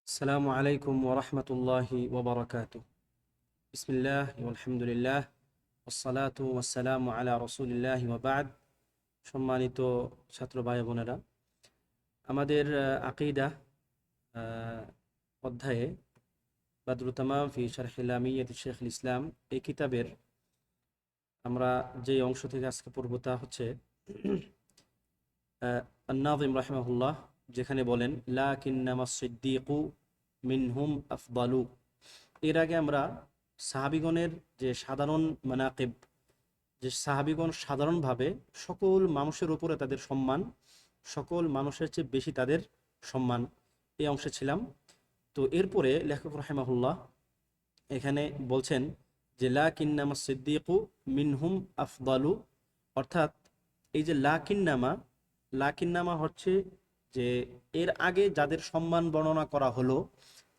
আসসালামু আলাইকুম ওরহমতুল্লাহি ওবরাকাতু। বিসমিল্লাহ আলহামদুলিল্লাহ ওয়াসসালাতু ওয়াসসালামু আলা রসুলিল্লাহি ওয়া বা'দ। সম্মানিত ছাত্র ভাই বোনেরা, আমাদের আকিদা অধ্যায়ে বাদরুত তামাম ফি শারহ লামিয়াতি শেখুল ইসলাম এই কিতাবের আমরা যে অংশ থেকে আজকে পড়ব তা হচ্ছে আন-নাযিম রাহিমাহুল্লাহ যেখানে বলেন লাকিন্নামাস সিদ্দীকু মিনহুম আফদালু। এর আগে আমরা সাহাবিগণের যে সাধারণ মানাকিব, যে সাহাবিগণ সাধারণভাবে সকল মানুষের উপরে তাদের সম্মান, সকল মানুষের চেয়ে বেশি তাদের সম্মান, এই অংশে ছিলাম। তো এরপরে লেখক রাহিমাহুল্লাহ এখানে বলছেন যে লাকিন্নামা সিদ্দিকু মিনহুম আফদালু, অর্থাৎ এই যে লাকিন্নামা হচ্ছে যে এর আগে যাদের সম্মান বর্ণনা করা হলো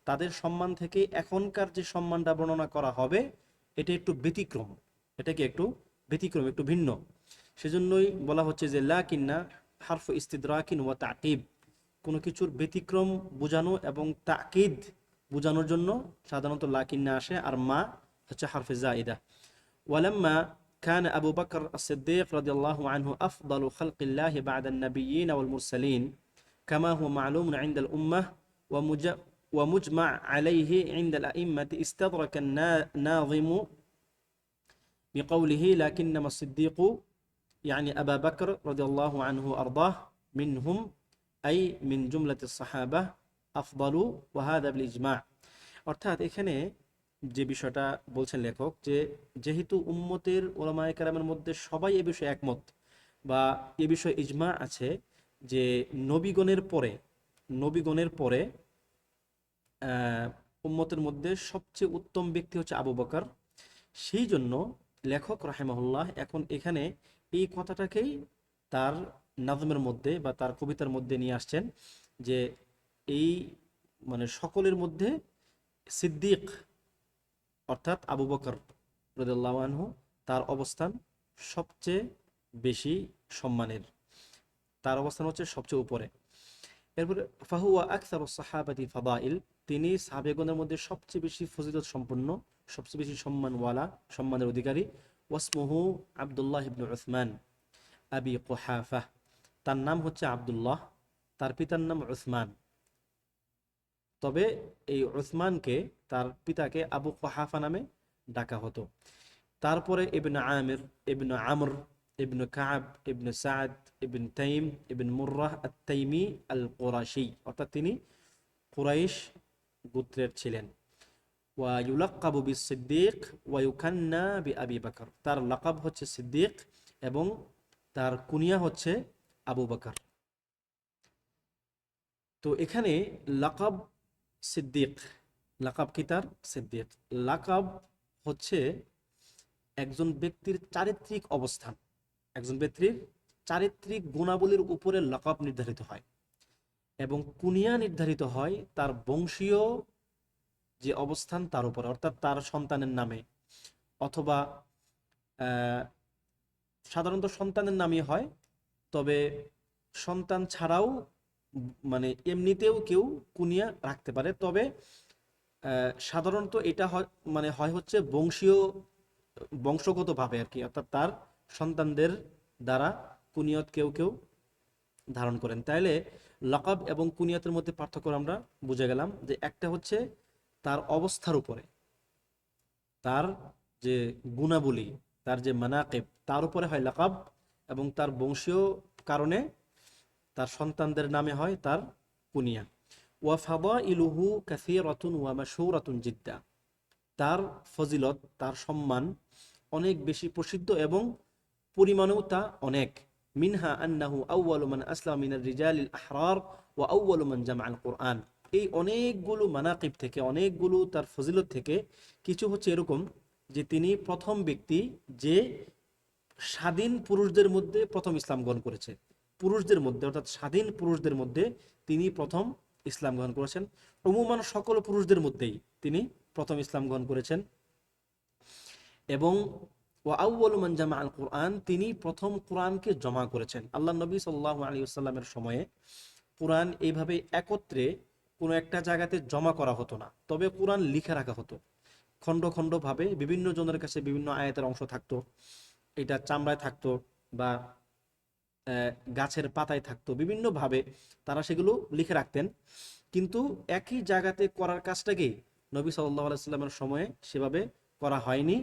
তাদের সম্মান থেকে এখনকার যে সম্মানটা বর্ণনা করা হবে এটা একটু ব্যতিক্রম, এটাকে একটু ব্যতিক্রম, একটু ভিন্ন। সেজন্যই বলা হচ্ছে যে লাকিন্না হারফ ইস্তিদরাকিন ওয়া তাকিব, কোনো কিছুর ব্যতিক্রম বোঝানো এবং তাকিদ বোঝানোর জন্য সাধারণত লাকিন্না আসে, আর মা হচ্ছে হারফে জাইদা। ওয়ালাম্মা كان أبو بكر الصديق رضي الله عنه أفضل خلق الله بعد النبيين والمرسلين كما هو معلوم عند الأمة ومجمع عليه عند الأئمة، استدرك الناظم بقوله لكنما الصديق يعني أبا بكر رضي الله عنه وأرضاه منهم أي من جملة الصحابة أفضل وهذا بالإجماع। অর্থাৎ এখানে যে বিষয়টা বলছেন লেখক, যে যেহেতু উম্মতের ওলামায়ে কেরামের মধ্যে সবাই এ বিষয়ে একমত বা এ বিষয়ে ইজমা আছে যে নবীগণের পরে উম্মতের মধ্যে সবচেয়ে উত্তম ব্যক্তি হচ্ছে আবু বকর। সেই জন্য লেখক রাহিমাহুল্লাহ এখন এখানে এই কথাটাকেই তার নাজমের মধ্যে বা তার কবিতার মধ্যে নিয়ে আসছেন যে এই মানে সকলের মধ্যে সিদ্দিক অর্থাৎ আবু বকর রাদিয়াল্লাহু আনহু তার অবস্থান সবচেয়ে বেশি সম্মানের, তার অবস্থান হচ্ছে সবচেয়ে উপরে। এরপরে ফাহুয়া আকসারুস সাহাবাতি ফাদাইল, তিনি সাহাবেগণের মধ্যে সবচেয়ে বেশি ফজিলত সম্পন্ন, সবচেয়ে বেশি সম্মানওয়ালা, সম্মানের অধিকারী। ওয়াসমুহু আব্দুল্লাহ ইবনে উসমান আবি কুহাফা, তার নাম হচ্ছে আব্দুল্লাহ, তার পিতার নাম উসমান। তবে এই উসমানকে, তার পিতাকে আবু কুহাফা নামে ডাকা হতো। তারপরে ইবনে আমির, ইবনে আমর, ইবনে কাব, ইবনে সাদ, ইবনে তাইম, ইবনে মুররাহ আত-তাইমি আল কুরাশি, অর্থাৎ তিনি কুরাইশ গোত্রের ছিলেন। ওয়া ইউলাক্কাবু বিস-সিদ্দিক ওয়া ইউকান্না বিআবি বকর, তার লাকাব হচ্ছে সিদ্দিক এবং তার কুনিয়া হচ্ছে আবু বকর। তো এখানে লাকাব সিদ্দিক, লাকাব কি তার? সিদ্দিক। লাকাব হচ্ছে একজন ব্যক্তির চারিত্রিক অবস্থান, একজন ব্যক্তির চারিত্রিক গুণাবলীর উপরে লাকাব নির্ধারিত হয়, এবং কুনিয়া নির্ধারিত হয় তার বংশীয় যে অবস্থান তার উপরে, অর্থাৎ তার সন্তানের নামে, অথবা সাধারণত সন্তানের নামই হয়, তবে সন্তান ছাড়াও মানে এমনিতেও কেউ কুনিয়া রাখতে পারে। তবে সাধারণত এটা হয় মানে হয় হচ্ছে বংশগতভাবে আর কি, অর্থাৎ তার সন্তানদের দ্বারা কুনিয়ত কেউ কেউ ধারণ করেন। তাইলে লকাব এবং কুনিয়তের মধ্যে পার্থক্য আমরা বুঝে গেলাম যে একটা হচ্ছে তার অবস্থার উপরে, তার যে গুণাবলী, তার যে মানাকিব, তার উপরে হয় লাকাব, এবং তার বংশীয় কারণে তার সন্তানদের নামে হয় তার কুনিয়া। ওয়া ফাদাইলুহু কাসীরাতুন ওয়া মাশহুরাতুন জিদ্দা, তার ফজিলত, তার সম্মান অনেক বেশি প্রসিদ্ধ এবং পরিমাণেও তা অনেক। মিনহা আন্নাহু আউয়ালু মান আসলামা মিনার রিজালিল আহরার ওয়া আউয়ালু মান জামাআল কুরআন, এই অনেকগুলো মানাকিব থেকে, অনেকগুলো তার ফজিলত থেকে কিছু হচ্ছে এরকম যে তিনি প্রথম ব্যক্তি যে স্বাধীন পুরুষদের মধ্যে প্রথম ইসলাম গ্রহণ করেছে, পুরুষদের মধ্যে অর্থাৎ স্বাধীন পুরুষদের মধ্যে তিনি প্রথম ইসলাম গ্রহণ করেছেন। উমুমান সকল পুরুষদের মধ্যেই তিনি প্রথম ইসলাম গ্রহণ করেছেন। এবং ওয়া আউয়ালু মান জামা আল কোরআন, তিনি প্রথম কোরআনকে জমা করেছেন। আল্লাহ নবী সাল্লাল্লাহু আলাইহি ওয়াসাল্লামের সময়ে কোরআন এইভাবে একত্রে কোনো একটা জায়গাতে জমা করা হতো না, তবে কোরআন লিখে রাখা হতো খণ্ড খণ্ড ভাবে। বিভিন্ন জনের কাছে বিভিন্ন আয়াতের অংশ থাকতো, এটা চামড়ায় থাকতো বা গাছের পাতায় থাকতো, বিভিন্নভাবে তারা সেগুলো লিখে রাখতেন। কিন্তু একই জায়গাতে করার কাজটাকে নবী সাল্লাল্লাহু আলাইহি সাল্লামের সময়ে সেভাবে করা হয়নি।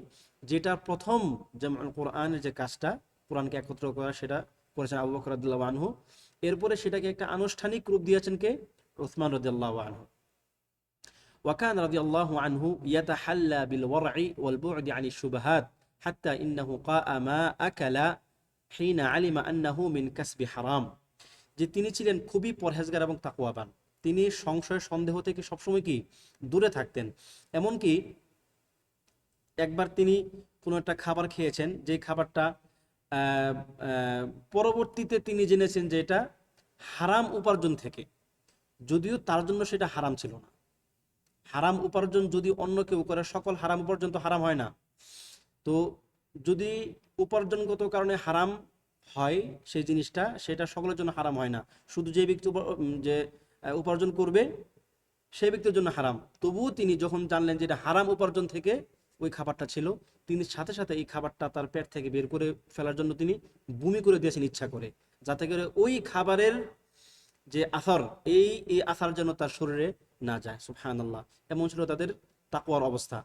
যেটা প্রথম যেমন কোরআনের যে কাজটা, কোরআনকে একত্র করা, সেটা করেছেন আবু বকর রাদিয়াল্লাহু আনহু। এরপরে সেটাকে একটা আনুষ্ঠানিক রূপ দিয়েছেন কে? উসমান রাদিয়াল্লাহু আনহু। وكان رضي الله عنه يتحلى بالورع والبعد عن الشبهات حتى إنه قاء ما أكل حين علم أنه من كسب حرام। যে তিনি ছিলেন খুবই পরহেজগার এবং তাকওয়াবান। তিনি সংশয় সন্দেহ থেকে সবসময় কি দূরে থাকতেন। এমনকি একবার তিনি কোনো একটা খাবার খেয়েছেন, যে খাবারটা পরবর্তীতে তিনি জেনেছেন যে এটা হারাম উপার্জন থেকে, যদিও তার জন্য সেটা হারাম ছিল না। হারাম উপার্জন যদি অন্য কেউ করে, সকল হারাম উপার্জন তো হারাম হয় না। তো যদি উপার্জনগত কারণে হারাম হয় সেই জিনিসটা, সেটা সকলের জন্য হারাম হয় না। শুধু যে ব্যক্তি যে উপার্জন করবে সেই ব্যক্তির জন্য হারাম। তবুও তিনি যখন জানলেন যে এটা হারাম উপার্জন থেকে ওই খাবারটা ছিল, তিনি সাথে সাথে এই খাবারটা তার পেট থেকে বের করে ফেলার জন্য তিনি বমি করে দিয়েছেন ইচ্ছা করে, যাতে করে ওই খাবারের যে আসার, এই আসার যেন তার শরীরে না যায়। সুবহানাল্লাহ। এমন ছিল তাদের তাকওয়ার অবস্থা।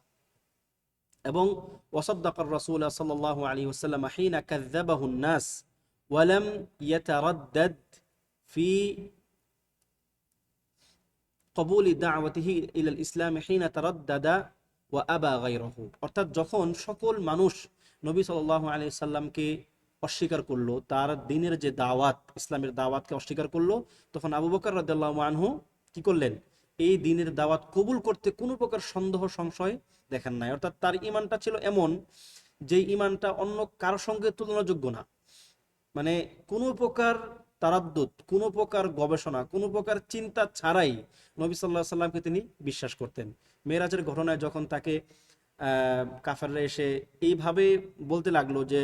এবং ওয়াসাদ্দাকার রাসূল সাল্লাল্লাহু আলাইহি ওয়াসাল্লাম হিনা কাযাবাহুন নাস ওয়া লাম ইয়াতারাদ্দাদ ফি কবুলি দাওয়াতিহি ইলাল ইসলাম হিনা তারাদ্দাদা ওয়া আবা গায়রহু। অর্থাৎ যখন সকল মানুষ নবী সাল্লাল্লাহু আলাইহি সাল্লামকে অস্বীকার করলো, তার দ্বীনের যে দাওয়াত, ইসলামের দাওয়াতকে অস্বীকার করলো, তখন আবু বকর রাদিয়াল্লাহু আনহু কি করলেন? এই দ্বীনের দাওয়াত কবুল করতে কোনো প্রকার সন্দেহ সংশয় দেখেন নাই। অর্থাৎ তার ঈমানটা ছিল এমন, যে ঈমানটা অন্য কারোর সঙ্গে তুলনাযোগ্য না। মানে কোনো প্রকার তারাদ্দুদ, কোনো প্রকার গবেষণা, কোনো প্রকার চিন্তা ছাড়াই নবী সাল্লাল্লাহু আলাইহি সাল্লামকে তিনি বিশ্বাস করতেন। মেরাজের ঘটনায় যখন তাকে কাফেররা এসে এইভাবে বলতে লাগলো যে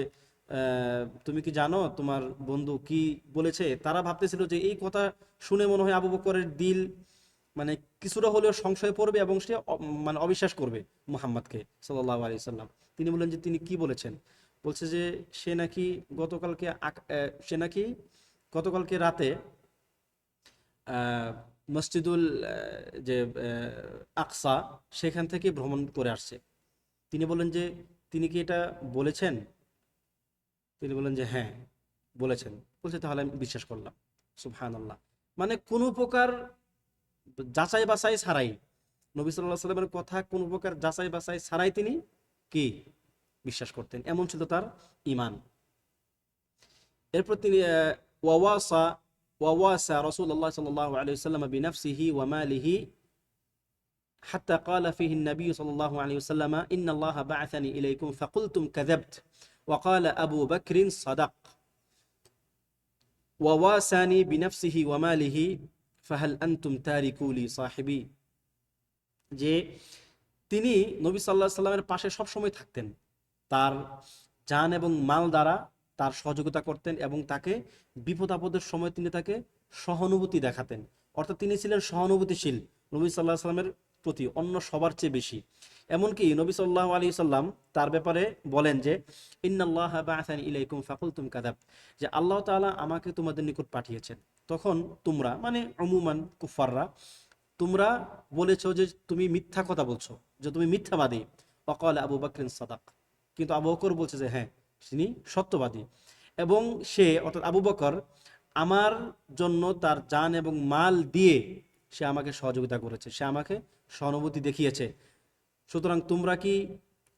তুমি কি জানো তোমার বন্ধু কি বলেছে, তারা ভাবতেছিল যে এই কথা শুনে মনে হয় আবু বকরের দিল মানে কিছুটা হলেও সংশয় পড়বে এবং সে মানে অবিশ্বাস করবে মুহাম্মদকে সাল্লাল্লাহু আলাইহি সাল্লাম। তিনি বললেন যে তিনি কি বলেছেন? বলছে যে গতকালকে সে নাকি গতকালকে রাতে মসজিদুল যে আকসা, সেখান থেকে ভ্রমণ করে আসছে। তিনি বললেন যে তিনি কি এটা বলেছেন? তিনি বললেন যে হ্যাঁ বলেছেন। বলছে তাহলে আমি বিশ্বাস করলাম। সুবহানাল্লাহ। মানে কোনো প্রকার যাচাই বাছাই ছাড়াই নবী সাল্লাল্লাহু আলাইহি সাল্লামের কথা কোনো প্রকার যাচাই বাছাই ছাড়াই তিনি কি বিশ্বাস করতেন। এমন ছিল তার ঈমান। এরপর তিনি ওয়াওয়াসা ওয়াওয়াসা রাসূলুল্লাহ সাল্লাল্লাহু আলাইহি ওয়াসাল্লাম বিনফসিহি ওয়া মালিহি হাত্তা ক্বালা ফীহি an-নাবী সাল্লাল্লাহু আলাইহি ওয়াসাল্লাম ইন্নাল্লাহা বা'আসানি ইলাইকুম ফাকুলতুম কাযাবত ওয়া ক্বালা আবু বকর সাদাক ওয়াওয়াসানি বিনফসিহি ওয়া মালিহি ফাহাল আনতুম তারিকু লি সাহিবি। যে তিনি নবী সাল্লাল্লাহু আলাইহি সাল্লামের পাশে সব সময় থাকতেন, তার জান এবং মাল দ্বারা তার সহযোগিতা করতেন এবং তাকে বিপদ আপদের সময় তিনি তাকে সহানুভূতি দেখাতেন। অর্থাৎ তিনি ছিলেন সহানুভূতিশীল নবী সাল্লাল্লাহু আলাইহি সাল্লামের প্রতি অন্য সবার চেয়ে বেশি। এমনকি নবী সাল্লাল্লাহু আলাইহি সাল্লাম তার ব্যাপারে বলেন যে ইন্নাল্লাহা বা'আসানি ইলাইকুম ফাকুলতুম কাযাব, যে আল্লাহ তাআলা আমাকে তোমাদের নিকট পাঠিয়েছেন। তখন তোমরা মানে উমুমান কুফাররা তোমরা বলেছো যে তুমি মিথ্যা কথা বলছো, যে তুমি মিথ্যাবাদী। ওয়াকালা আবু বকর সাদাক, কিন্তু আবু বকর বলছে যে হ্যাঁ তিনি সত্যবাদী। এবং সে অর্থাৎ আবু বকর আমার জন্য তার জান এবং মাল দিয়ে সে আমাকে সহযোগিতা করেছে, সে আমাকে সহানুভূতি দেখিয়েছে। সুতরাং তোমরা কি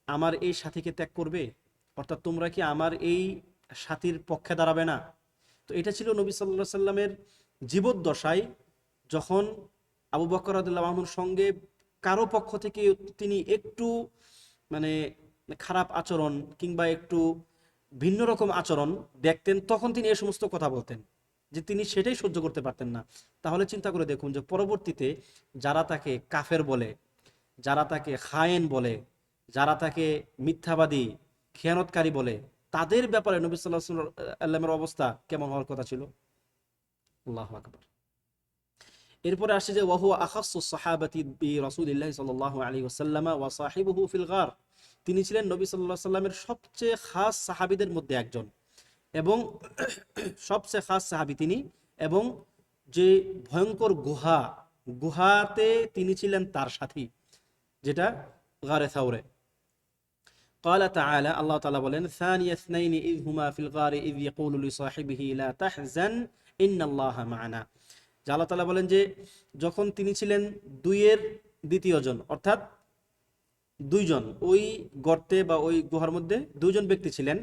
আমার এই সাথীকে ত্যাগ করবে? অর্থাৎ তোমরা কি আমার এই সাথীর পক্ষে দাঁড়াবে না? তো এটা ছিল নবী সাল্লাল্লাহু আলাইহি সাল্লামের জীবদ্দশায়, যখন আবু বকর রাদিয়াল্লাহু আনহুর সঙ্গে কারো পক্ষ থেকে তিনি একটু মানে খারাপ আচরণ কিংবা একটু ভিন্ন রকম আচরণ দেখতেন, তখন তিনি এই সমস্ত কথা বলতেন, যে তিনি সেটাই সহ্য করতে পারতেন না। তাহলে চিন্তা করে দেখুন যে পরবর্তীতে যারা তাকে কাফের বলে, যারা তাকে খায়েন বলে, যারা তাকে মিথ্যাবাদী খেয়ানতকারী বলে, তাদের ব্যাপারে নবী সাল্লাল্লাহু আলাইহি ওয়াসাল্লামের অবস্থা কেমন হওয়ার কথা ছিল? আল্লাহু আকবার। এরপরে আসছে যে ওয়াহুয়া আখাসসুস সাহাবাতি বি রাসূলিল্লাহি সাল্লাল্লাহু আলাইহি ওয়াসাল্লাম ওয়া সাহিবুহু ফিল গার, তিনি ছিলেন নবী সাল্লাল্লাহু আলাইহি ওয়াসাল্লামের সবচেয়ে খাস সাহাবীদের মধ্যে একজন, এবং সবচেয়ে খাস সাহাবী তিনি, এবং যে ভয়ঙ্কর গুহাতে তিনি ছিলেন তার সাথী, যেটা গারে থাউরে। قال تعالى, আল্লাহ তাআলা বলেন, ثاني اثنين إذ هما في الغار إذ يقول لصاحبه لا تحزن إن الله معنا। যে আল্লাহ তাআলা বলেন যে যখন তিনি ছিলেন দুইয়ের দ্বিতীয় জন, অর্থাৎ দুইজন ওই গর্তে বা ওই গুহার মধ্যে দুইজন ব্যক্তি ছিলেন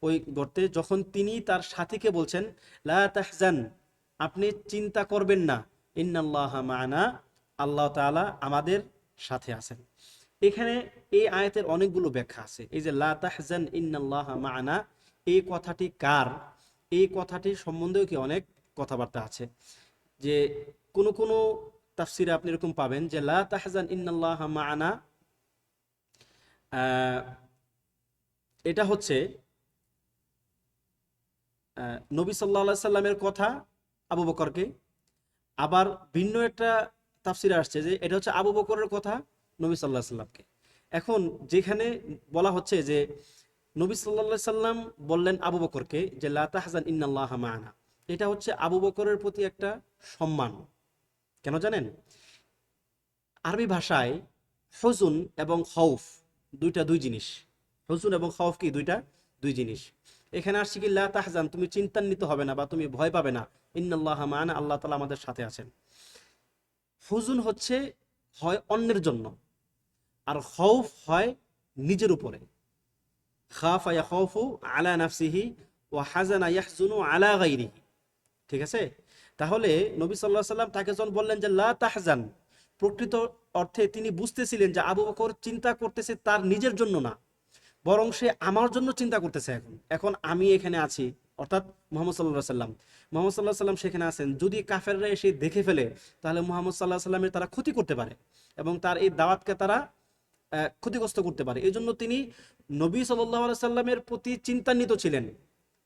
ওই গর্তে, যখন তিনি তার সাথীকে বলছেন লা তাহজান, আপনি চিন্তা করবেন না, ইন্নাল্লাহা মা'ানা, আল্লাহ তাআলা আমাদের সাথে আছেন। এখানে এই আয়াতের অনেকগুলো ব্যাখ্যা আছে। এই যে লা তাহজান ইন্নাল্লাহা মা'ানা, এই কথাটি কার, এই কথাটি সম্বন্ধেও কি অনেক কথাবার্তা আছে। যে কোন কোন তাফসিরে আপনি এরকম পাবেন যে লা তাহজান ইন্নাল্লাহা মা'ানা, এটা হচ্ছে নবী সাল্লাল্লাহু আলাইহি সাল্লামের কথা আবু বকরকে। আবার ভিন্ন একটা তাফসিরে আসছে যে এটা হচ্ছে আবু বকরের কথা নবী সাল্লাল্লাহু আলাইহি সাল্লামকে। এখন যেখানে বলা হচ্ছে যে নবী সাল্লাল্লাহু আলাইহি সাল্লাম বললেন আবু বকরকে যে লা তাহজান ইন্নাল্লাহা মা'ানা, এটা হচ্ছে আবু বকরের প্রতি একটা সম্মান। কেন জানেন? আরবি ভাষায় হুজুন এবং খৌফ দুই জিনিস। হুজুন এবং খৌফ কি দুই জিনিস। এখানে আসছে কি লা তাহজান, তুমি চিন্তান্বিত হবে না বা তুমি ভয় পাবে না, ইন্নাল্লাহা মা'ানা, আল্লাহ তাআলা আমাদের সাথে আছেন। হুজুন হচ্ছে হয় অন্যের জন্য, আর খৌফ হয় নিজের উপরে। খাফা ইয়াখাফু আলা নাফসিহি ওয়া হাজানা ইয়াহজুনু আলা গায়রিহি। ঠিক আছে? তাহলে নবী সাল্লাল্লাহু আলাইহি সাল্লাম তাকে যখন বললেন যে লা তাহজান, প্রকৃত অর্থে তিনি বুঝতেছিলেন যে আবু বকর চিন্তা করতেছে তার নিজের জন্য না, বরং সে আমার জন্য চিন্তা করতেছে। এখন আমি এখানে আছি, অর্থাৎ মুহাম্মদ সাল্লাল্লাহু আলাইহি সাল্লাম, মুহাম্মদ সাল্লাল্লাহু আলাইহি সাল্লাম সেখানে আছেন। যদি কাফেররা এসে দেখে ফেলে তাহলে মুহাম্মদ সাল্লাল্লাহু আলাইহি সাল্লামের তারা ক্ষতি করতে পারে এবং তার এই দাওয়াতকে তারা ক্ষতিগ্রস্ত করতে পারে। এই জন্য তিনি নবী সাল্লাল্লাহু আলাইহি সাল্লামের প্রতি চিন্তান্বিত ছিলেন,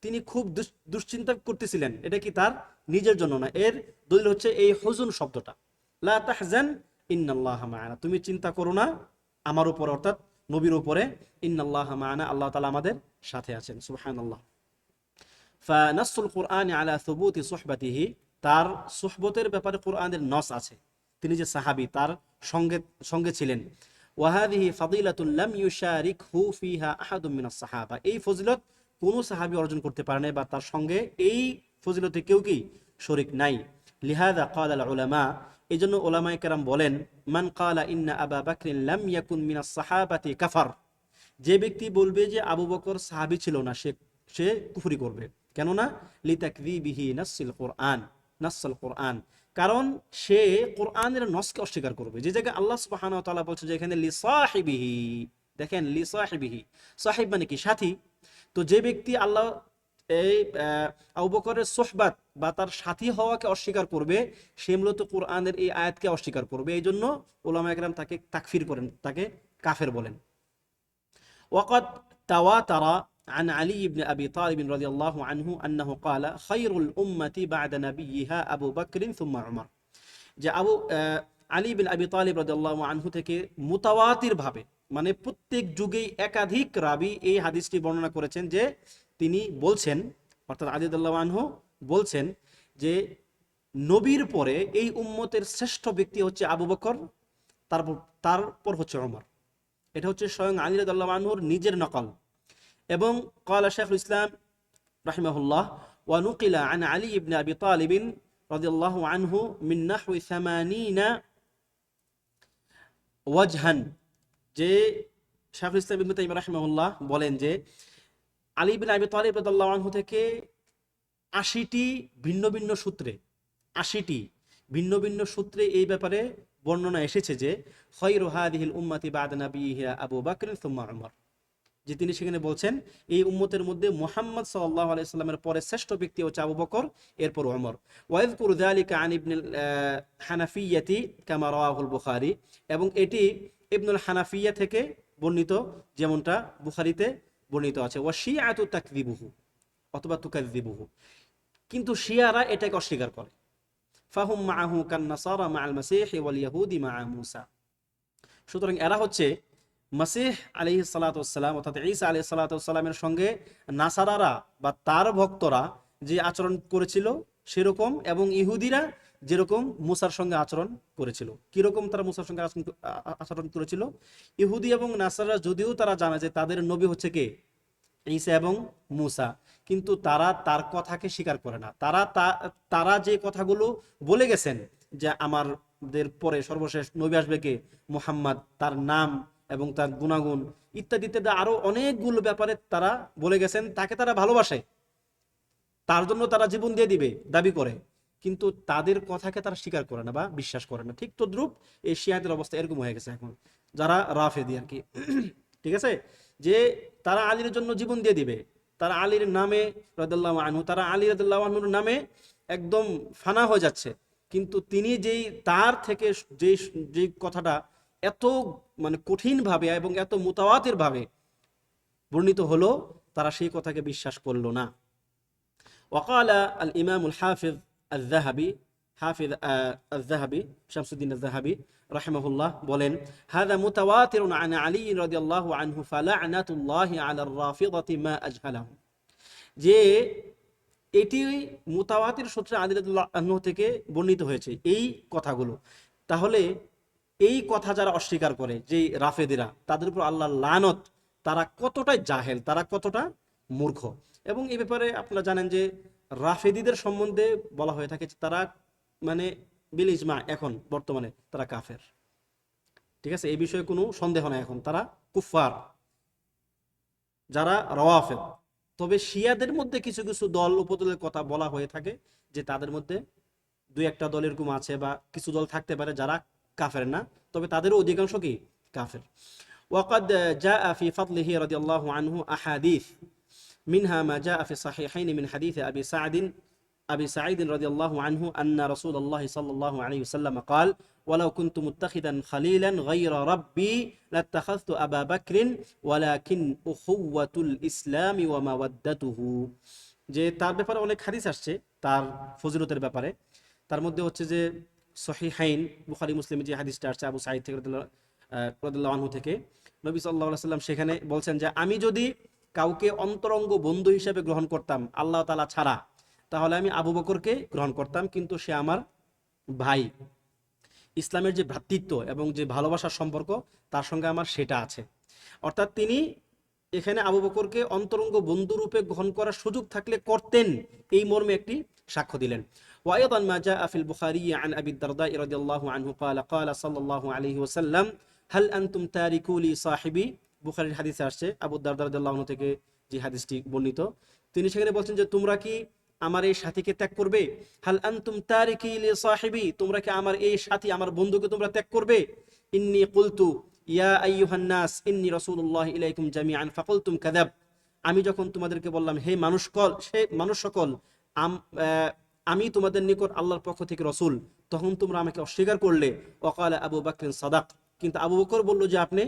তিনি খুব দুশ্চিন্তা করতেছিলেন। এটা কি তার নিজের জন্য না। এর দলিল হচ্ছে এই হুজুন শব্দটা, লা তাহজান ইন্নাল্লাহা মা'ানা, তুমি চিন্তা করো না আমার উপর, অর্থাৎ নবীর উপরে, ইন্নাল্লাহা মা'ানা, আল্লাহ তাআলা আমাদের সাথে আছেন। সুবহানাল্লাহ। ফানাসুল কুরআন আলা সুবুতি সুহবাতিহি, তার সুহবতের ব্যাপারে কোরআনের নস আছে, তিনি যে সাহাবী তার সঙ্গে ছিলেন। ওয়াহাদিহি ফাদিলাতুন লাম ইউশারিকহু ফিহা আহাদুম মিনাস সাহাবা, এই ফজিলত কোন সাহাবী অর্জন করতে পারে না বা তার সঙ্গে এই ফজিলতে কেউ কি শরীক নাই। লিহাযা ক্বালা আল উলামা, এজন্য উলামায়ে কেরাম বলেন, মান ক্বালা ইন্না আবা বকরিন লাম ইয়াকুন মিনাস সাহাবাতি কাফার, যে ব্যক্তি বলবে যে আবু বকর সাহাবী ছিল না, সে কুফরি করবে। কেননা লিতাকযিবিহি নাসসিল কুরআন, কারণ সে কোরআনের নসকে অস্বীকার করবে। যে জায়গায় আল্লাহ সুবহানাহু ওয়া তাআলা বলছে যে এখানে লিসাহিবিহি, দেখেন লিসাহিবিহি, সাহিব মানে কি সাথী। তো যে ব্যক্তি আল্লাহ এই আবু বকরের সোহবাত বা তার সাথী হওয়াকে অস্বীকার করবে, সে মূলত কোরআনের এই আয়াতকে অস্বীকার করবে। এই জন্য উলামায়ে কেরাম তাকে তাকফির করেন, তাকে কাফের বলেন। ওয়াকাদ তাওয়াতারা عن علي بن أبي طالب رضي الله عنه أنه قال خير الأمة بعد نبيها أبو بكر ثم عمر। যে আলী বিন আবি তালিব রাদিয়াল্লাহু আনহু থেকে মুতাওয়াতির ভাবে, মানে প্রত্যেক যুগেই একাধিক রাবী এই হাদিসটি বর্ণনা করেছেন যে তিনি বলছেন, অর্থাৎ আলী রাদিয়াল্লাহু আনহু বলছেন যে নবীর পরে এই উম্মতের শ্রেষ্ঠ ব্যক্তি হচ্ছে আবু বকর, তারপর হচ্ছে ওমর। এটা হচ্ছে স্বয়ং আলী রাদিয়াল্লাহু আনহুর নিজের নকল। এবং ক্বালা শাইখুল ইসলাম রাহিমাহুল্লাহ, ওয়া নুকিলা আন আলী ইবনে আবি তালিব রাদিয়াল্লাহু আনহু মিন নাহওয়ি 80 ওয়াজহান, যে শাইখুল ইসলাম ইবনে তাইমিয়া রাহিমাহুল্লাহ বলেন যে আলী ইবনে আবি তালিব রাদিয়াল্লাহু আনহু থেকে 80টি ভিন্ন ভিন্ন সূত্রে এই ব্যাপারে বর্ণনা এসেছে যে খায়রু হাদিহিল উম্মতি বা'দা নাবিয়্যিহা আবু বকর সুম্মা উমর, যে তিনি সেখানে বলছেন এই উম্মতের মধ্যে মুহাম্মদ সাল্লাল্লাহু আলাইহি সাল্লামের পরে শ্রেষ্ঠ ব্যক্তি হচ্ছে আবু বকর, এরপর ওমর। ওয়া ইয়াযকুরু যালিকা আন ইবনুল হানাফিয়্যাতি কামা রাওয়াহুল বুখারী, এবং এটি ইবনুল হানাফিয়া থেকে বর্ণিত, যেমনটা বুখারীতে বর্ণিত আছে। ওয়া শিআতু তাকযিবুহু অথবা তুকাযযিবুহু, কিন্তু শিয়ারা এটাকে অস্বীকার করে। ফাহুম মাআহু কান্নাসারা মাআল মাসীহ ওয়াল ইয়াহুদি মাআ মূসা। সুতরাং এরা হচ্ছে মাসীহ আলাইহিস সালাতু ওয়াস সালাম অর্থাৎ ঈসা আলাইহিস সালাতু ওয়াস সালামের সঙ্গে নাসারারা বা তার ভক্তরা যে আচরণ করেছিল সেরকম, এবং ইহুদিরা যেরকম মুসার সঙ্গে আচরণ করেছিল। কিরকম তারা মুসার সঙ্গে আচরণ করেছিল? ইহুদি এবং নাসারা যদিও তারা জানে যে তাদের নবী হচ্ছে কে, ঈসা এবং মূসা, কিন্তু তারা তার কথাকে স্বীকার করে না। তারা যে কথাগুলো বলে গেছেন যে আমাদের পরে সর্বশেষ নবী আসবে কে, মুহাম্মদ, তার নাম এবং তার গুণাগুণ ইত্যাদি ইত্যাদি আরো অনেকগুলো ব্যাপারে তারা বলে গেছেন, তাকে তারা ভালোবাসে, তার জন্য তারা জীবন দিয়ে দিবে দাবি করে, কিন্তু তাদের কথাকে তারা স্বীকার করে না বা বিশ্বাস করে না। ঠিক তদ্রূপ এই শিয়াদের অবস্থা এরকম হয়ে গেছে এখন, যারা রাফেদি আর কি। ঠিক আছে, যে তারা আলীর জন্য জীবন দিয়ে দিবে, তারা আলীর নামে রাদিয়াল্লাহু আনহু, তারা আলী রাদিয়াল্লাহু আনহুর নামে একদম ফানা হয়ে যাচ্ছে, কিন্তু তিনি যেই তার থেকে যে যে কথাটা এত মানে কঠিন ভাবে এবং এত মুতাওয়াতির ভাবে বর্ণিত হলো, তারা সেই কথাকে বিশ্বাস করলো না। وقال الإمام الحافظ الذهبي حافظ الذهبي شمس الدين الذهبي رحمه الله বলেন هذا متواتر عن علي رضي الله عنه فلعنة الله على الرافضة ما أجهلهم। যে এটি মুতাওয়াতির সূত্রে আলী রাদিয়াল্লাহু আনহু থেকে বর্ণিত হয়েছে এই কথাগুলো, তাহলে এই কথা যারা অস্বীকার করে, যে রাফেদিরা, তাদের উপর আল্লাহর লানত, তারা কতটা জাহেল, তারা কতটা মূর্খ। এবং এই ব্যাপারে আপনারা জানেন যে রাফেদিদের সম্বন্ধে বলা হয়ে থাকে তারা মানে বিল ইজমা এখন বর্তমানে তারা কাফের। ঠিক আছে, এই বিষয়ে কোনো সন্দেহ নাই, এখন তারা কুফফার যারা রাওয়াফেদ। তবে শিয়াদের মধ্যে কিছু কিছু দল উপদলের কথা বলা হয়ে থাকে যে তাদের মধ্যে দুই একটা দল এরকম আছে বা কিছু দল থাকতে পারে যারা কাফের না, তবে তাদেরও অধিকাংশ কি কাফের। وقد جاء في فضله رضي الله عنه أحاديث منها ما جاء في الصحيحين من حديث أبي سعيد رضي الله عنه أن رسول الله صلى الله عليه وسلم قال ولو كنت متخذا خليلا غير ربي لاتخذت أبا بكر ولكن أخوة الإسلام ومودته। যে তার ব্যাপারে অনেক হাদিস আসছে তার ফজিলতের ব্যাপারে, তার মধ্যে হচ্ছে যে সহিহাইন বুখারী মুসলিমে যে হাদিসটা আসছে আবু সাঈদ থেকে রাদিয়াল্লাহু আনহু থেকে, নবী সাল্লাল্লাহু আলাইহি ওয়াসাল্লাম সেখানে বলছেন যে আমি যদি কাউকে অন্তরঙ্গ বন্ধু হিসেবে গ্রহণ করতাম আল্লাহ তাআলা ছাড়া, তাহলে আমি আবু বকরকে গ্রহণ করতাম, কিন্তু সে আমার ভাই, ইসলামের যে ভ্রাতৃত্ব এবং যে ভালোবাসার সম্পর্ক তার সঙ্গে আমার সেটা আছে। অর্থাৎ তিনি এখানে আবু বকরকে অন্তরঙ্গ বন্ধু রূপে গ্রহণ করার সুযোগ থাকলে করতেন, এই মর্মে একটি সাক্ষ্য দিলেন। وأيضا ما جاء في البخاري عن أبي الدرداء رضي الله عنه قال قال صلى الله عليه وسلم هل أنتم تاركو لي صاحبي। বুখারীর হাদিসে আসছে আবু দারদা রাদিয়াল্লাহু আনহু থেকে যে হাদিসটি বর্ণিত, তিনি সেখানে বলছেন যে তোমরা কি আমার এই সাথীকে ত্যাগ করবে? হাল আনতুম তারিকি লি সাহিবি, তোমরা কি আমার এই সাথী আমার বন্ধুকে তোমরা ত্যাগ করবে? ইন্নী কুলতু ইয়া আইয়ুহান নাস ইন্নী রাসূলুল্লাহ ইলাইকুম জামিআন ফাকুলতুম কাযাব। আমি যখন তোমাদেরকে বললাম হে মানুষ সকল আমি তোমাদের নিকট আল্লাহর পক্ষ থেকে রসুল, তখন তোমরা আমাকে অস্বীকার করলে। ওয়াকালা আবু বকর সাদাক, কিন্তু আবু বকর বলল যে আপনি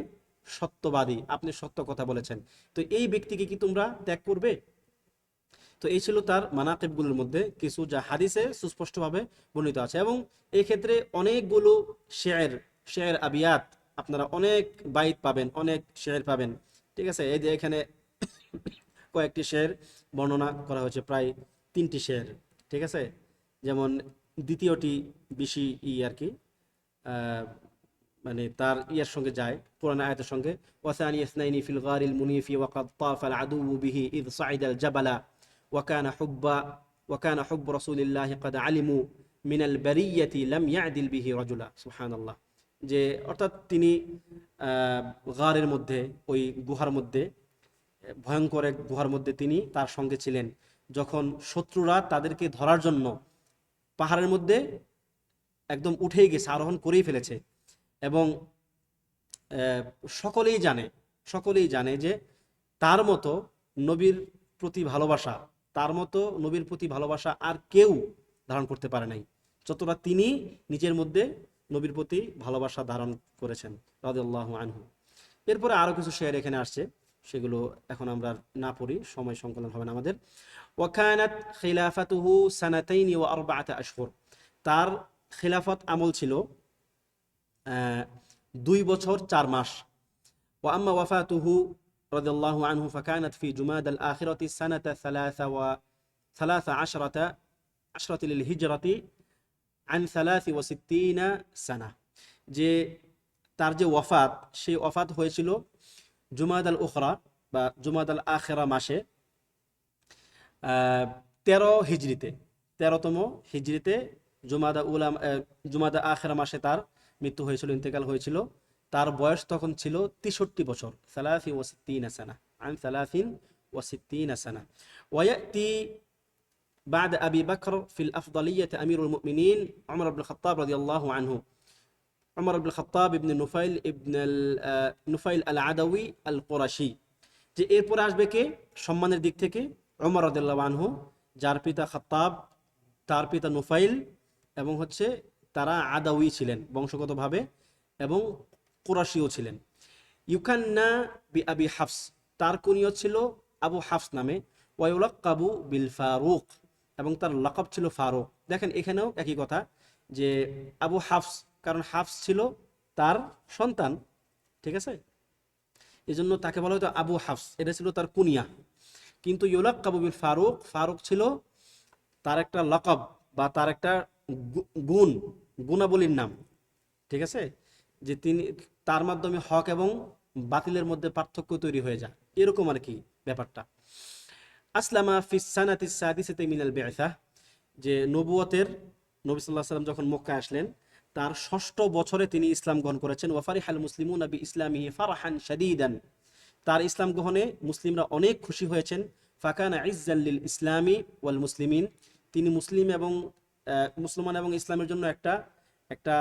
সত্যবাদী, আপনি সত্য কথা বলেছেন। তো এই ব্যক্তিকে কি তোমরা ত্যাগ করবে? তো এই ছিল তার মানাকিবগুলোর মধ্যে কিছু, যা হাদিসে সুস্পষ্টভাবে বর্ণিত আছে। এবং এই ক্ষেত্রে অনেকগুলো শের আবিয়াত আপনারা অনেক বাইত পাবেন, অনেক শের পাবেন। ঠিক আছে, এই যে এখানে কয়েকটি শের বর্ণনা করা হয়েছে, প্রায় 3টি শের। ঠিক আছে, যেমন দ্বিতীয়টি বেশি আর কি মানে তার ইয়ার সঙ্গে যায়, পুরানা আয়াতের সঙ্গে। ওয়াসানি ইসনাইনি ফিল গারিল মুনিফি ওয়াকাদ তাফাল আদুউ বিহি ইয সাইদাল জাবালা ওয়াকানা হুব রাসূলিল্লাহি ক্বাদ আলিমু মিনাল বারিয়াতি লাম ইয়াদিল বিহি রাজুলা। সুবহানাল্লাহ। যে অর্থাৎ তিনি গারের মধ্যে, ওই গুহার মধ্যে, ভয়ঙ্কর এক গুহার মধ্যে তিনি তার সঙ্গে ছিলেন, যখন শত্রুরা তাদেরকে ধরার জন্য পাহাড়ের মধ্যে একদম উঠেই গেছে, আরোহণ করেই ফেলেছে। এবং সকলেই জানে যে তার মতো নবীর প্রতি ভালোবাসা আর কেউ ধারণ করতে পারে নাই, যতটা তিনি নিজের মধ্যে নবীর প্রতি ভালোবাসা ধারণ করেছেন রাদিয়াল্লাহু আনহু। এরপরে আরো কিছু শেয়ার এখানে আসছে, সেগুলো এখন আমরা না পড়ি, সময় সংকলন হবে না আমাদের। ওয়াকানাত খিলাফাতুহু সানাতাইন ওয়া আরবাআতা আশহুর। তার খিলাফত আমল ছিল 2 বছর 4 মাস। وأما وفاته رضي الله عنه فكانت في جماد الآخرة سنة 13 للهجرة عن 63 سنة। যে তার যে ওয়াফাত, সেই ওয়াফাত হয়েছিল জুমাদ আল উখরা বা জুমাদ আল আখেরা মাসে 13 হিজরিতে, 13তম হিজরিতে জুমাদা আখেরা মাসে তার মৃত্যু হয়েছিল, ইন্তেকাল হয়েছিল। তার বয়স তখন ছিল 63 বছর, 63 সানা, عن 63 سنة। ويأتي بعد أبي بكر في الأفضلية أمير المؤمنين عمر بن الخطاب رضي الله عنه، عمر بن الخطاب ابن نفيل ابن نفيل العدوي القرشي। যে এরপরে আসবে কে সম্মানের দিক থেকে? উমর রাদিয়াল্লাহু আনহু, যার পিতা খাত্তাব, তার পিতা নুফাইল, এবং হচ্ছে তারা আদাউই ছিলেন বংশগতভাবে এবং কুরাশিও ছিলেন। ইউকান্না বি আবি হাফস, তার কুনিয়ত ছিল আবু হাফস নামে। ওয়ায়ুলাক্কাবু বিল ফারুক, এবং তার লাকাব ছিল ফারুক। দেখেন এখানেও একই কথা, যে আবু হাফস, কারণ হাফস ছিল তার সন্তান, ঠিক আছে, এই জন্য তাকে বলা হতো আবু হাফস, এটা ছিল তার কুনিয়া। কিন্তু ইউলাক্কাবু বিল ফারুক, ফারুক ছিল তার একটা লাকাব বা তার একটা গুণাবলীর নাম, ঠিক আছে, যে তিনি তার মাধ্যমে হক এবং বাতিলের মধ্যে পার্থক্য তৈরি হয়ে যায়, এরকম আর কি ব্যাপারটা। আসলামা ফিস সানাতি সাদিসাতি মিনাল বি'সা, যে নবুয়তের, নবী সাল্লাল্লাহু আলাইহি ওয়াসাল্লাম যখন মক্কায় আসলেন তার 6ষ্ঠ বছরে তিনি ইসলাম গ্রহণ করেছেন। ওয়া ফারিহাল মুসলিমুনা বি ইসলামিহি ফারহান শাদীদান, তার ইসলাম গ্রহণে মুসলিমরা অনেক খুশি হয়েছেন। ফাকানা ইজ্জাল লিল ইসলামি ওয়াল মুসলিমিন, তিনি মুসলিম এবং মুসলমান এবং ইসলামের জন্য একটা একটা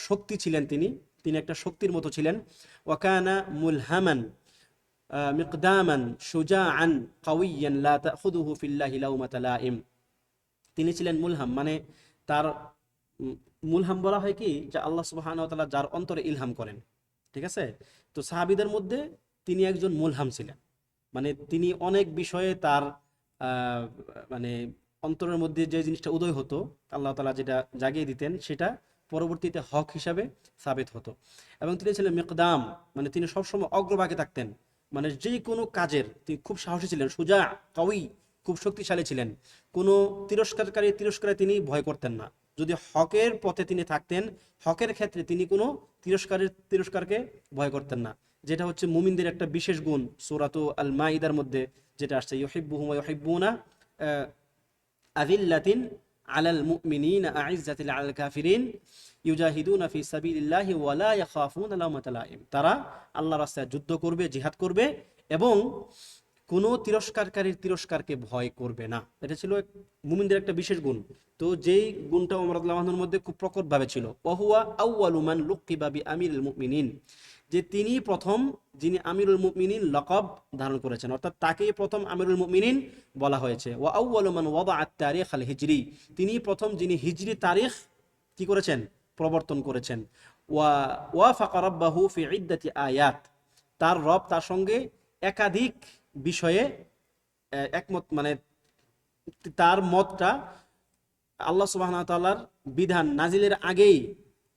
শক্তি ছিলেন, তিনি একটা শক্তির মতো ছিলেন। ওয়াকানা মুলহামান মিকদামান শুজাআন কাওয়িয়ান লা তাখুযুহু ফিল্লাহি লাউমাতা লাইম, তিনি ছিলেন মুলহাম, মানে তার মুলহাম বলা হয় কি, যে আল্লাহ সুবহানাহু ওয়া তাআলা যার অন্তরে ইলহাম করেন, ঠিক আছে। তো সাহাবীদের মধ্যে তিনি একজন মুলহাম ছিলেন, মানে তিনি অনেক বিষয়ে তার মানে অন্তরের মধ্যে যে জিনিসটা উদয় হতো, আল্লাহ তাআলা যেটা জাগিয়ে দিতেন, সেটা পরবর্তীতে হক হিসাবে সাবিত হতো। এবং তিনি ছিলেন মিকদাম, মানে তিনি সবসময় অগ্রভাগে থাকতেন, মানে যে কোনো কাজের তিনি খুব সাহসী ছিলেন। সুজা, কাউই, খুব শক্তিশালী ছিলেন। কোনো তিরস্কারে তিনি ভয় করতেন না। যদি হকের পথে তিনি থাকতেন, হকের ক্ষেত্রে তিনি কোনো তিরস্কারকে ভয় করতেন না, যেটা হচ্ছে মুমিনদের একটা বিশেষ গুণ। সূরাতু আল মাইদার মধ্যে যেটা আসছে, ইউহিব্বুহুম ওয়া ইউহিব্বুনা আযিল্লাতিন আলাল মুমিনিনা আ'iজ্জাতিন আলাল কাফিরিন ইউজাহিদুনা ফি সাবিলিল্লাহি ওয়া লা ইয়াখাফুনা লাওমাতা লাইম, তারা আল্লাহর রাস্তায় যুদ্ধ করবে, জিহাদ করবে এবং কোনো তিরস্কারকে ভয় করবে না। এটা ছিল মুমিনদের একটা বিশেষ গুণ। তো যেই গুণটা ওমর রাদিয়াল্লাহু আনহুর মধ্যে খুব প্রকটভাবে ছিল। ওয়াহুয়া আউয়ালু মান লুকিবা বিআমিরুল মুমিনিন, যে তিনি প্রথম যিনি আমিরুল মুমিনিন লকব ধারণ করেছেন, অর্থাৎ তাকেই প্রথম আমিরুল মুমিনিন বলা হয়েছে। ওয়া আউয়ালু মান ওয়াদাআত তারিখ আল হিজরি, তিনি প্রথম যিনি হিজরি তারিখ কি করেছেন, প্রবর্তন করেছেন। ওয়াফাকা রাব্বাহু ফি ইদ্দাতি আয়াত, তার রব তার সঙ্গে একাধিক বিষয়ে একমত, মানে তার মতটা আল্লাহ সুবহানাহু ওয়া তাআলার বিধান নাজিলের আগেই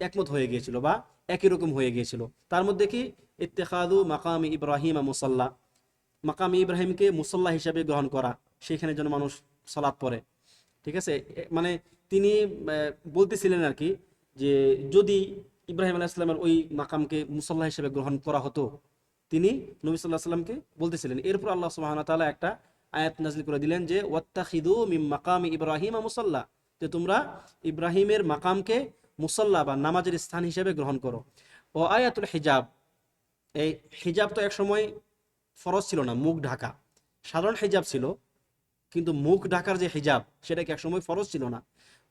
একমত হয়ে গিয়েছিল বা একই রকম হয়ে গিয়েছিল। তার মধ্যে কি, ইত্তেখাযু মাকামি ইব্রাহিম মুসাল্লা, মাকামি ইব্রাহিমকে মুসাল্লা হিসাবে গ্রহণ করা, সেখানে যেন মানুষ সালাত পড়ে, ঠিক আছে। মানে তিনি বলতেছিলেন আর কি, যে যদি ইব্রাহিম আলাইহিস সালামের ওই মাকামকে মুসাল্লা হিসেবে গ্রহণ করা হতো, তিনি নবী সাল্লাল্লাহু আলাইহি সাল্লামকে বলতেছিলেন। এরপর আল্লাহ সুবহানাহু ওয়া তাআলা একটা আয়াত নাযিল করে দিলেন যে ওয়াত্তাখিযু মিন মাকামি ইব্রাহিম মুসাল্লা, যে তোমরা ইব্রাহিমের মাকামকে মুসাল্লা বা নামাজের স্থান হিসেবে গ্রহণ করো। ও আয়াতুল হিজাব, এই হিজাব তো একসময় ফরজ ছিল না, মুখ ঢাকা সাধারণ হিজাব ছিল, কিন্তু মুখ ঢাকার যে হিজাব সেটা কি একসময় ফরজ ছিল না।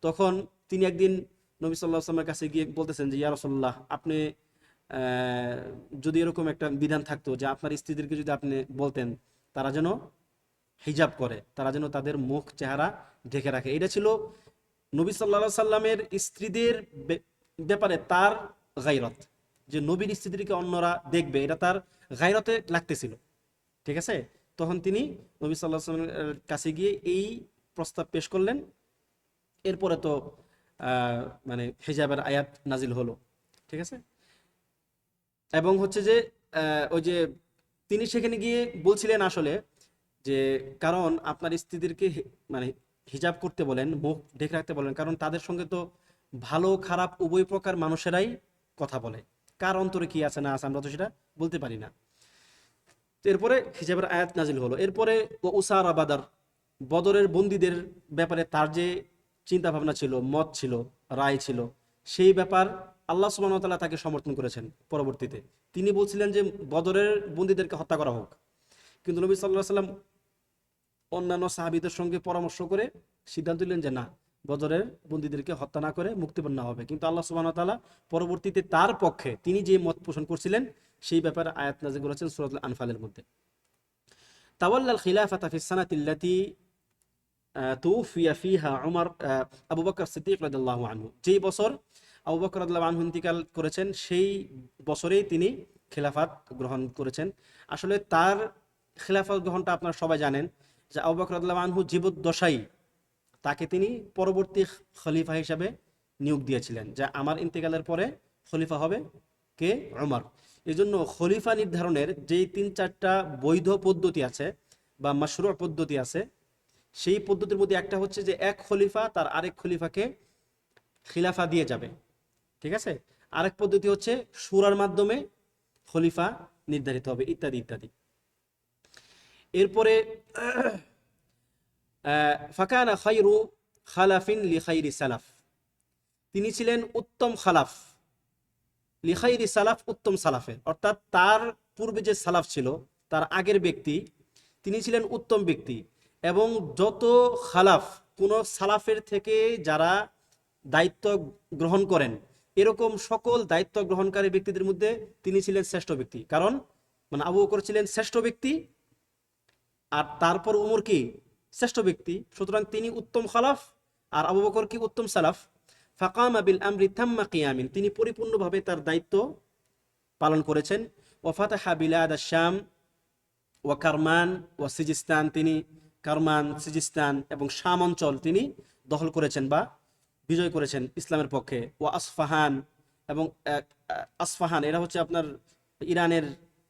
তখন তিনি একদিন নবী সাল্লাল্লাহু আলাইহি ওয়াসাল্লামের কাছে গিয়ে বলতেছেন যে ইয়া রাসূলুল্লাহ, আপনি যদি এরকম একটা বিধান থাকতো যে আপনার স্ত্রীদেরকে যদি আপনি বলতেন তারা যেন হিজাব করে, তারা যেন তাদের মুখ চেহারা ঢেকে রাখে। এটা ছিল নবী সাল্লাল্লাহু আলাইহি সাল্লামের স্ত্রীদের ব্যাপারে তার গায়রত, যে নবীর স্ত্রীদেরকে অন্যরা দেখবে, এটা তার গায়রতে লাগতেছিল, ঠিক আছে। তখন তিনি নবী সাল্লাল্লাহু আলাইহি সাল্লামের কাছে গিয়ে এই প্রস্তাব পেশ করলেন। এরপরে তো মানে হিজাবের আয়াত নাজিল হলো, ঠিক আছে। এবং হচ্ছে যে ওই যে তিনি সেখানে গিয়ে বলছিলেন আসলে যে কারণ আপনার স্ত্রীদেরকে মানে হিজাব করতে বলেন, মুখ ঢেকে রাখতে বলেন, কারণ তাদের সঙ্গে তো ভালো খারাপ উভয় প্রকার মানুষেরাই কথা বলে, কার অন্তরে কি আছে না আছে আমরা তো সেটা বলতে পারি না। তো এরপরে হিজাবের আয়াত নাজিল হলো। এরপরে ও উসারা বাদার, বদরের বন্দীদের ব্যাপারে তার যে চিন্তা ভাবনা ছিল, মত ছিল, রায় ছিল, সেই ব্যাপার আল্লাহ সুবহানাহু ওয়া তাআলা তাকে সমর্থন করেছেন পরবর্তীতে। তিনি বলছিলেন যে বদরের বন্দীদেরকে হত্যা করা হোক, কিন্তু নবী সাল্লাল্লাহু আলাইহি ওয়াসাল্লাম অন্যান্য সাহাবীদের সঙ্গে পরামর্শ করে সিদ্ধান্ত নিলেন যে না, বদরের বন্দীদেরকে হত্যা না করে মুক্তিপণ নেওয়া হবে। কিন্তু আল্লাহ সুবহানাহু ওয়া তাআলা পরবর্তীতে তার পক্ষে তিনি যে মত পোষণ করছিলেন সেই ব্যাপারে আয়াত নাযিল করেছেন সূরাতুল আনফালের মধ্যে। তাওয়াল্লাল খিলাফাতা ফিস সানাতিল্লাতী তুফিয়া ফিহা উমর আবু বকর সিদ্দিক রাদিয়াল্লাহু আনহু, যেই বছর আবু বকর রাদিয়াল্লাহু আনহু ইন্তিকাল করেছেন সেই বছরেই তিনি খেলাফত গ্রহণ করেছেন। আসলে তার খেলাফত গ্রহণটা আপনারা সবাই জানেন যে আবু বকর রাদিয়াল্লাহু আনহু জীবদ্দশায় তাকে তিনি পরবর্তী খলিফা হিসাবে নিয়োগ দিয়েছিলেন, যা আমার ইন্তেকালের পরে খলিফা হবে কে, ওমর। এই জন্য খলিফা নির্ধারণের যেই 3-4টা বৈধ পদ্ধতি আছে বা মাশরু পদ্ধতি আছে, সেই পদ্ধতির মধ্যে একটা হচ্ছে যে এক খলিফা তার আরেক খলিফাকে খিলাফা দিয়ে যাবে, ঠিক আছে। আরেক পদ্ধতি হচ্ছে শুরার মাধ্যমে খলিফা নির্ধারিত হবে, ইত্যাদি ইত্যাদি। এরপরে ফাকানা খায়রু খালাফিন লি খায়রি সালাফ, তিনি ছিলেন উত্তম খালাফ, লি খায়রি সালাফ উত্তম সালাফের, অর্থাৎ তার পূর্বে যে সালাফ ছিল, তার আগের ব্যক্তি, তিনি ছিলেন উত্তম ব্যক্তি। এবং যত খালাফ, কোন সালাফের থেকে যারা দায়িত্ব গ্রহণ করেন, এরকম সকল দায়িত্ব গ্রহণকারী ব্যক্তিদের মধ্যে তিনি ছিলেন শ্রেষ্ঠ ব্যক্তি। কারণ মানে আবু বকর ছিলেন শ্রেষ্ঠ ব্যক্তি, আর তারপর উমর কি শ্রেষ্ঠ ব্যক্তি, সুতরাং তিনি উত্তম খালাফ আর আবু বকর কি উত্তম সালাফ। ফাকামা বিল আমরি তাম্মা কিয়ামিন, তিনি পরিপূর্ণভাবে তার দায়িত্ব পালন করেছেন। ওয়া ফাতাহা বিলাদ আশ-শাম ওয়া কারমান ওয়া সিজিস্তান, তিনি কারমান, সিজিস্তান এবং শাম অঞ্চল তিনি দখল করেছেন বা বিজয় করেছেন ইসলামের পক্ষে। ওয়া আসফাহান, এবং আসফাহান এরা হচ্ছে আপনার ইরানের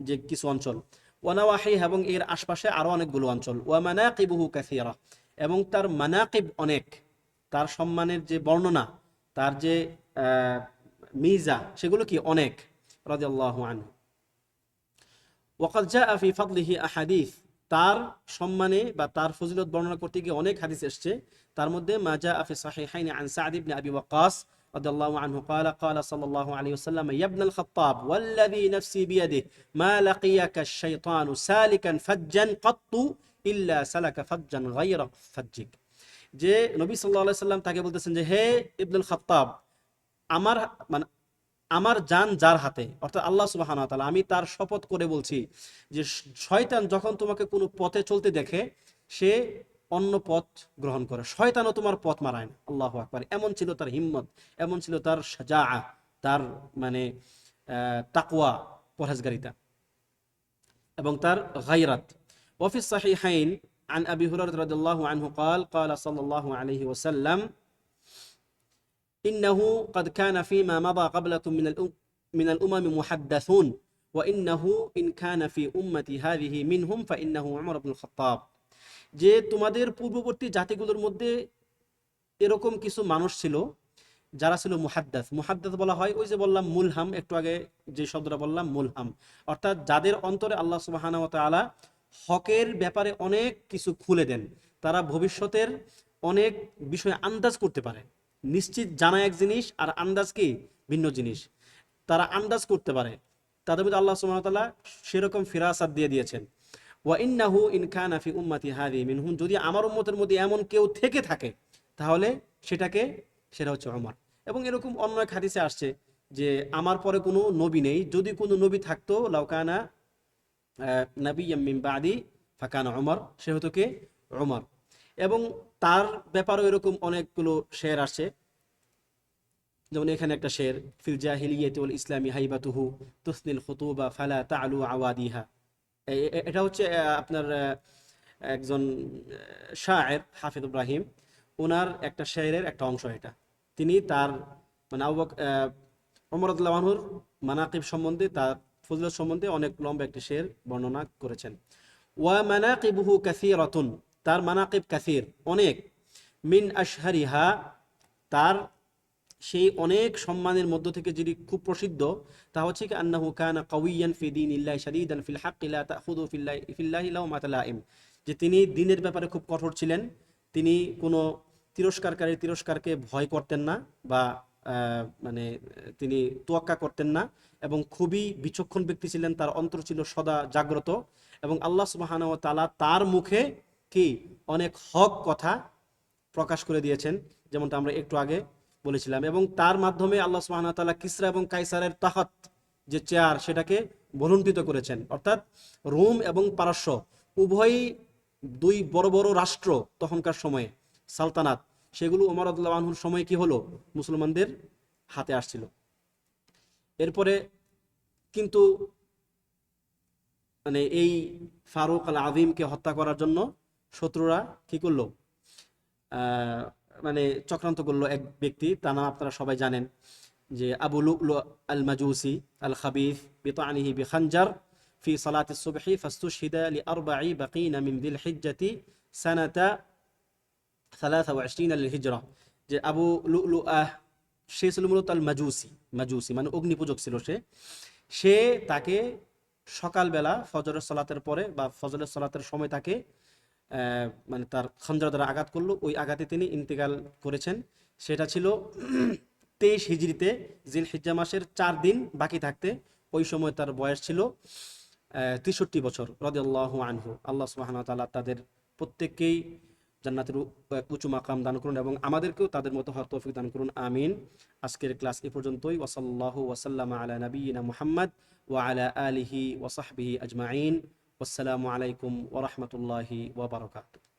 যে কিছু অঞ্চল। ওয়া নাওয়াহি, এবং এর আশপাশে আরো অনেকগুলো অঞ্চল। ওয়া মানাকিবুহু কাসীরা, এবং তার মানাকিব অনেক, তার সম্মানের যে বর্ণনা, তার যে মিজা, সেগুলো কি অনেক, রাদিয়াল্লাহু আনহু। ওয়াকাদ জাআ ফি ফাদলিহি আহাদিস, তার সম্মানে বা তার ফজিলত বর্ণনা করতে গিয়ে অনেক হাদিস এসেছে। তার মধ্যে মা জাআ ফি সাহিহাইন আন সা'দ ইবনে আবি ওয়াক্কাস রাদিয়াল্লাহু আনহু قال قال صلى الله عليه وسلم يا ابن الخطاب والذي نفسي بيده ما لقيك الشيطان سالكا فجا قط إلا سلك فجا غير فجك, যে নবী সাল্লাল্লাহু আলাইহি সাল্লাম তাকে বলতেছেন যে হে ইবনুল খাত্তাব, আমার মানে আমার জান যার হাতে, অর্থাৎ আল্লাহ সুবহানাহু ওয়া তাআলা, আমি তার শপথ করে বলছি যে শয়তান যখন তোমাকে কোনো পথে চলতে দেখে সে অন্য পথ গ্রহণ করে, শয়তানও তোমার পথ মারায় না। আল্লাহু আকবার। এমন ছিল তার হিম্মত, এমন ছিল তার শাজাআ, তার মানে তাকওয়া, পরহেজগারিতা, এবং তার গায়রাত। ওয়াফিস সাহিহাইন عن أبي هريرة رضي الله عنه قال قال صلى الله عليه وسلم إنه قد كان فيما مضى قبلكم من الأمم محدثون وإنه إن كان في أمتي هذه منهم فإنه عمر بن الخطاب, যে তোমাদের পূর্ববর্তী জাতিগুলোর মধ্যে এরকম কিছু মানুষ ছিল যারা ছিল মুহাদ্দাস। মুহাদ্দাস বলা হয় ওই যে বললাম মুলহাম, একটু আগে যে শব্দটা বললাম মুলহাম, অর্থাৎ যাদের অন্তরে আল্লাহ সুবহানাহু ওয়া তাআলা হকের ব্যাপারে অনেক কিছু খুলে দেন, তারা ভবিষ্যতের অনেক বিষয় আন্দাজ করতে পারে। নিশ্চিত জানা এক জিনিস আর আন্দাজ কি ভিন্ন জিনিস, তারা আন্দাজ করতে পারে, তাদের মধ্যে আল্লাহ সুবহানাহু ওয়া তাআলা সেরকম ফিরাসাত দিয়ে দিয়েছেন। ওয়া ইন্নাহু ইন কানা ফি উম্মতি হাযিহি মিনহুম, যদি আমার উম্মতের মধ্যে এমন কেউ থেকে থাকে তাহলে সেটা হচ্ছে ওমর। এবং এরকম অন্য এক হাদিসে আসছে যে আমার পরে কোনো নবী নেই, যদি কোনো নবী থাকতো লাউকানা নাবিয়্যাম মিন বাদি ফাকানা ওমর, সে হতো কে, ওমর। এবং তার ব্যাপারেও এরকম অনেকগুলো শের আসছে, যেমন এখানে একটা শের, ফিল জাহিলিয়াতি ওয়াল ইসলামি হাইবাতুহু তুসনিল খুতুবা ফালা তা'লু আওয়াদিহা। এটা হচ্ছে আপনার একজন শায়ের হাফিজ ইব্রাহিম, ওনার একটা শেরের একটা অংশ এটা, তিনি তার মানে ওমর রাদিয়াল্লাহু আনহুর মানাকিব সম্বন্ধে, তার ফজিলত সম্বন্ধে অনেক লম্বা একটি শের বর্ণনা করেছেন। ওয়া মানাকিবুহু কাসীরাতুন, তার মানাকিব কাসীর, অনেক। মিন আশহারিহা, তার সেই অনেক সম্মানের মধ্য থেকে যেটি খুব প্রসিদ্ধ তা হচ্ছে কি আন্নাহু কানা কাউইয়ান ফি দীনিল্লাহি শাদীদান ফিল হাক্কি লা তাখুযু ফিল্লাহি লাওমাতা লাইম, যে তিনি দ্বীনের ব্যাপারে খুব কঠোর ছিলেন। তিনি কোনো তিরস্কারকে ভয় করতেন না, বা মানে তিনি তোয়াক্কা করতেন না, এবং খুবই বিচক্ষণ ব্যক্তি ছিলেন। তার অন্তর ছিল সদা জাগ্রত, এবং আল্লাহ সুবহানাহু ওয়া তাআলা তার মুখে কি অনেক হক কথা প্রকাশ করে দিয়েছেন, যেমনটা আমরা একটু আগে বলেছিলাম। এবং তার মাধ্যমে আল্লাহ সুবহানাহু ওয়া তাআলা কিসরা এবং কাইসারের তাহত, যে চেয়ার, সেটাকে ভলুণ্ঠিত করেছেন। অর্থাৎ রোম এবং পারস্য উভয়ই দুই বড় বড় রাষ্ট্র তখনকার সময়ে, সালতানাত, সেগুলো ওমর রাদিয়াল্লাহু আনহুর সময় কি হলো, মুসলমানদের হাতে আসছিল। এরপরে কিন্তু মানে এই ফারুক আল আযীমকে হত্যা করার জন্য শত্রুরা কি করলো, আহ, মানে চক্রান্ত করলো এক ব্যক্তি, তার নাম আপনারা সবাই জানেন, যে আবু লু'লু আল মাজুসি আল খাবিথ বিতানিহি বিখানজার ফি সালাতিস সুবহি ফাস্তুশহিদা লিআরবা'i বাকিনা মিন যিল হিজ্জাতি সানাতা 23 লিল হিজরা। যে আবু লু'লু সে ছিল মূলত আল মাজুসি, মাজুসি মানে অগ্নিপূজক ছিল সে। সে তাকে সকালবেলা ফজরের সালাতের পরে বা ফজরের সালাতের সময় তাকে মানে তার খঞ্জর দ্বারা আঘাত করলো। ওই আঘাতে তিনি ইন্তেকাল করেছেন। সেটা ছিল 23 হিজরিতে, জিল হিজ্জা মাসের 4 দিন বাকি থাকতে। ওই সময় তার বয়স ছিল 63 বছর রাদিয়াল্লাহু আনহু। আল্লাহ সুবহানাহু ওয়া তাআলা তাদের প্রত্যেককেই জান্নাতের উঁচু মাকাম দান করুন, এবং আমাদেরকেও তাদের মতো হওয়ার তৌফিক দান করুন, আমিন। আজকের ক্লাস এ পর্যন্তই। ওয়াসাল্লাল্লাহু ওয়াসাল্লামা আলা নাবিয়িনা মুহাম্মদ ওয়া আলা আলিহি ওয়া সাহবিহি আজমাইন। ওয়াসসালামু আলাইকুম ওয়া রাহমাতুল্লাহি ওয়া বারাকাতুহু।